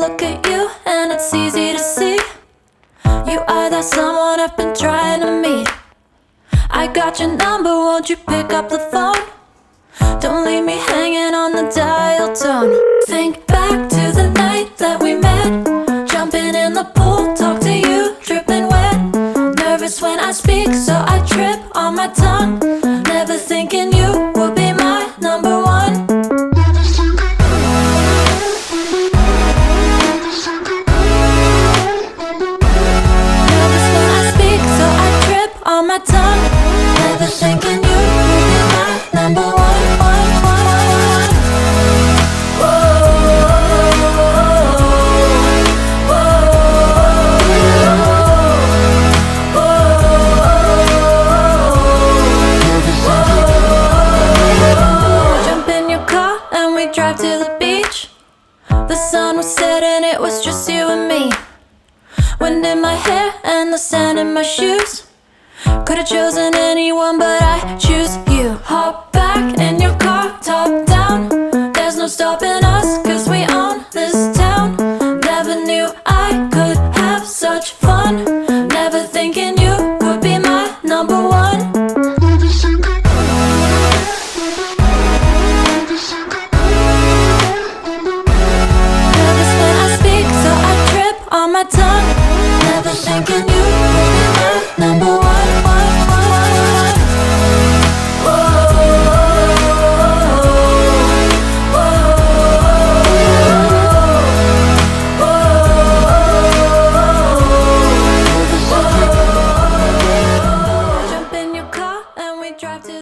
look at you and it's easy to see. You are that someone I've been trying to meet. I got your number, won't you pick up the phone? Don't leave me hanging on the dial tone. Think back to the night that we met. Jumping in the pool, talk to you, dripping wet. Nervous when I speak, so I trip on my tongue. Never thinking you would be my number one. Nervous when I speak, so I trip on my tongue. Never thinking you would be my number one. Drive to the beach. The sun was setting, it was just you and me. Wind in my hair and the sand in my shoes. Could've chosen anyone, but I choose you. Hop back in your car, top down. There's no stopping